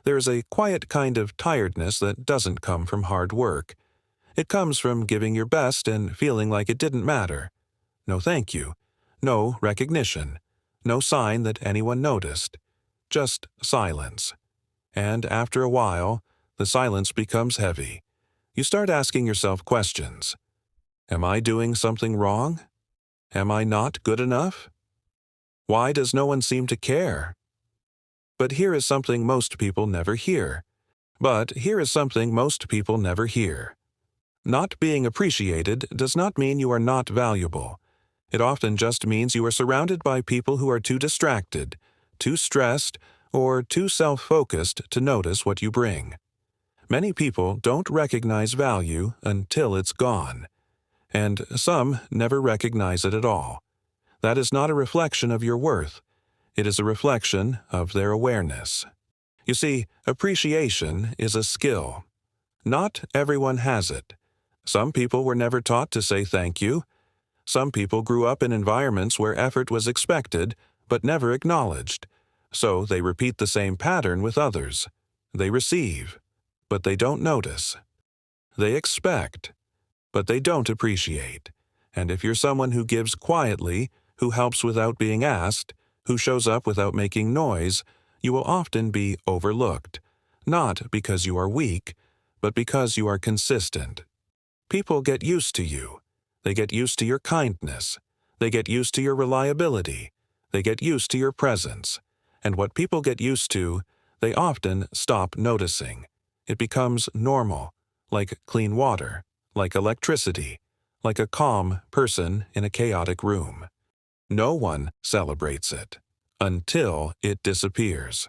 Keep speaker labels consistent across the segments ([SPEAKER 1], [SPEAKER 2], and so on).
[SPEAKER 1] There's a quiet kind of tiredness that doesn't come from hard work. It comes from giving your best and feeling like it didn't matter. No thank you. No recognition. No sign that anyone noticed. Just silence. And after a while, the silence becomes heavy. You start asking yourself questions. Am I doing something wrong? Am I not good enough? Why does no one seem to care? But here is something most people never hear. Not being appreciated does not mean you are not valuable. It often just means you are surrounded by people who are too distracted, too stressed, or too self-focused to notice what you bring. Many people don't recognize value until it's gone, and some never recognize it at all. That is not a reflection of your worth. It is a reflection of their awareness. You see, appreciation is a skill. Not everyone has it. Some people were never taught to say thank you. Some people grew up in environments where effort was expected but never acknowledged, so they repeat the same pattern with others. They receive, but they don't notice. They expect, but they don't appreciate. And if you're someone who gives quietly, who helps without being asked, who shows up without making noise, you will often be overlooked, not because you are weak, but because you are consistent. People get used to you. They get used to your kindness. They get used to your reliability. They get used to your presence. And what people get used to, they often stop noticing. It becomes normal, like clean water, like electricity, like a calm person in a chaotic room. No one celebrates it until it disappears.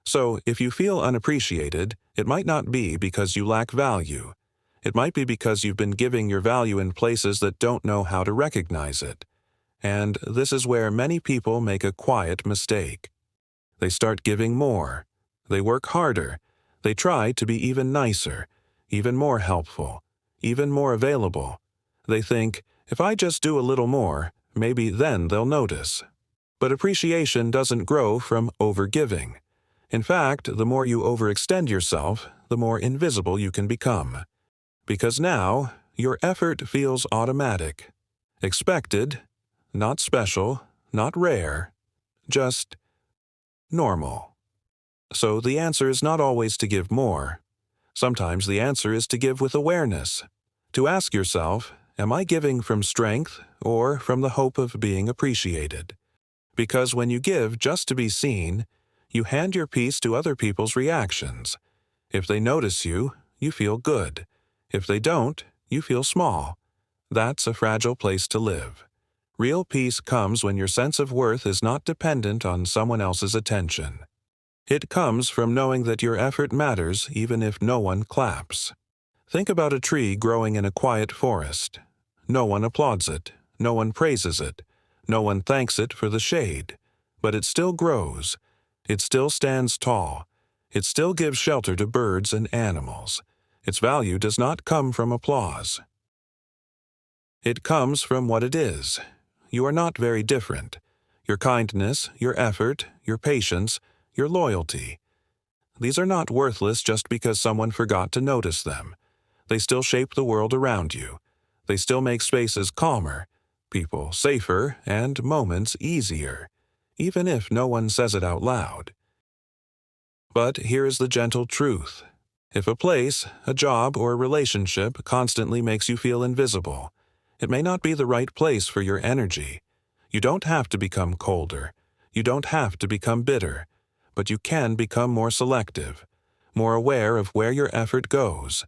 [SPEAKER 1] So if you feel unappreciated, it might not be because you lack value. It might be because you've been giving your value in places that don't know how to recognize it. And this is where many people make a quiet mistake. They start giving more. They work harder. They try to be even nicer, even more helpful, even more available. They think, if I just do a little more, maybe then they'll notice. But appreciation doesn't grow from overgiving. In fact, the more you overextend yourself, the more invisible you can become. Because now, your effort feels automatic, expected, not special, not rare, just normal. So the answer is not always to give more. Sometimes the answer is to give with awareness, to ask yourself, am I giving from strength or from the hope of being appreciated? Because when you give just to be seen, you hand your piece to other people's reactions. If they notice you, you feel good. If they don't, you feel small. That's a fragile place to live. Real peace comes when your sense of worth is not dependent on someone else's attention. It comes from knowing that your effort matters even if no one claps. Think about a tree growing in a quiet forest. No one applauds it. No one praises it. No one thanks it for the shade. But it still grows. It still stands tall. It still gives shelter to birds and animals. Its value does not come from applause. It comes from what it is. You are not very different. Your kindness, your effort, your patience, your loyalty. These are not worthless just because someone forgot to notice them. They still shape the world around you. They still make spaces calmer, people safer, and moments easier, even if no one says it out loud. But here is the gentle truth. If a place, a job, or a relationship constantly makes you feel invisible, it may not be the right place for your energy. You don't have to become colder. You don't have to become bitter. But you can become more selective, more aware of where your effort goes.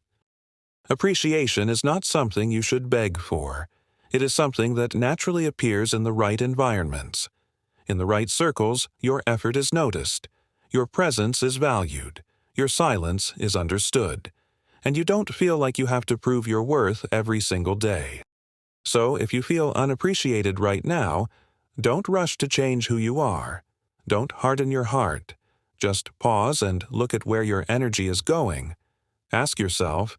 [SPEAKER 1] Appreciation is not something you should beg for. It is something that naturally appears in the right environments. In the right circles, your effort is noticed. Your presence is valued. Your silence is understood. And you don't feel like you have to prove your worth every single day. So if you feel unappreciated right now, don't rush to change who you are. Don't harden your heart. Just pause and look at where your energy is going. Ask yourself,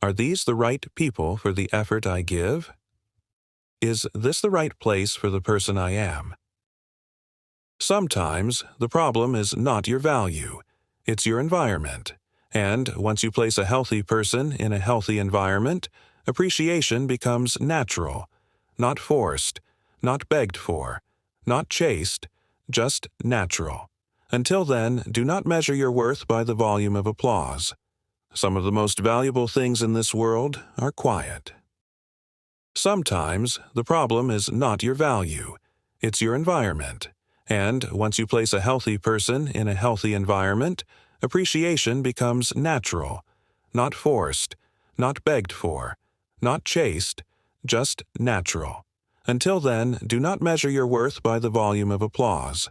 [SPEAKER 1] are these the right people for the effort I give? Is this the right place for the person I am? Sometimes the problem is not your value. It's your environment. And once you place a healthy person in a healthy environment, appreciation becomes natural, not forced, not begged for, not chased, just natural. Until then, do not measure your worth by the volume of applause. Some of the most valuable things in this world are quiet. Sometimes, the problem is not your value. It's your environment. And once you place a healthy person in a healthy environment, appreciation becomes natural, not forced, not begged for, not chased, just natural. Until then, do not measure your worth by the volume of applause.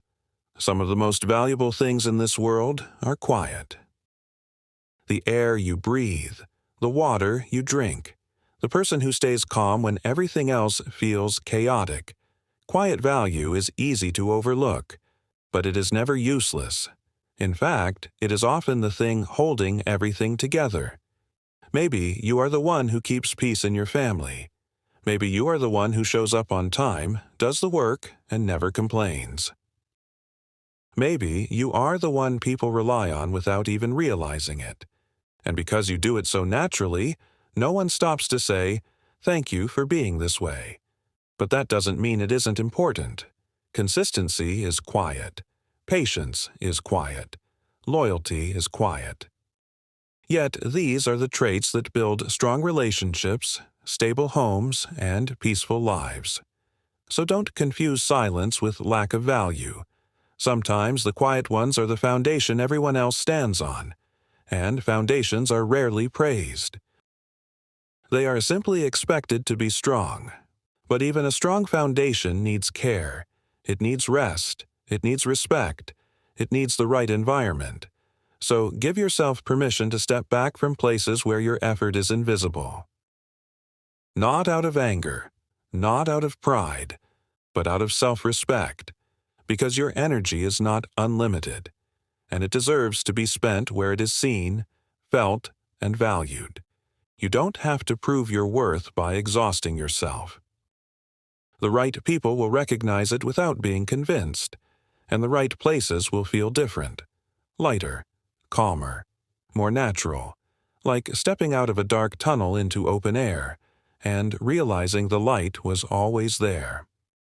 [SPEAKER 1] Some of the most valuable things in this world are quiet. The air you breathe, the water you drink, the person who stays calm when everything else feels chaotic. Quiet value is easy to overlook, but it is never useless. In fact, it is often the thing holding everything together. Maybe you are the one who keeps peace in your family. Maybe you are the one who shows up on time, does the work, and never complains. Maybe you are the one people rely on without even realizing it. And because you do it so naturally, no one stops to say, "Thank you for being this way." But that doesn't mean it isn't important. Consistency is quiet. Patience is quiet. Loyalty is quiet. Yet these are the traits that build strong relationships, stable homes, and peaceful lives. So don't confuse silence with lack of value. Sometimes the quiet ones are the foundation everyone else stands on, and foundations are rarely praised. They are simply expected to be strong. But even a strong foundation needs care. It needs rest. It needs respect. It needs the right environment. So give yourself permission to step back from places where your effort is invisible. Not out of anger, not out of pride, but out of self-respect, because your energy is not unlimited, and it deserves to be spent where it is seen, felt, and valued. You don't have to prove your worth by exhausting yourself. The right people will recognize it without being convinced, and the right places will feel different, lighter, calmer, more natural, like stepping out of a dark tunnel into open air and realizing the light was always there.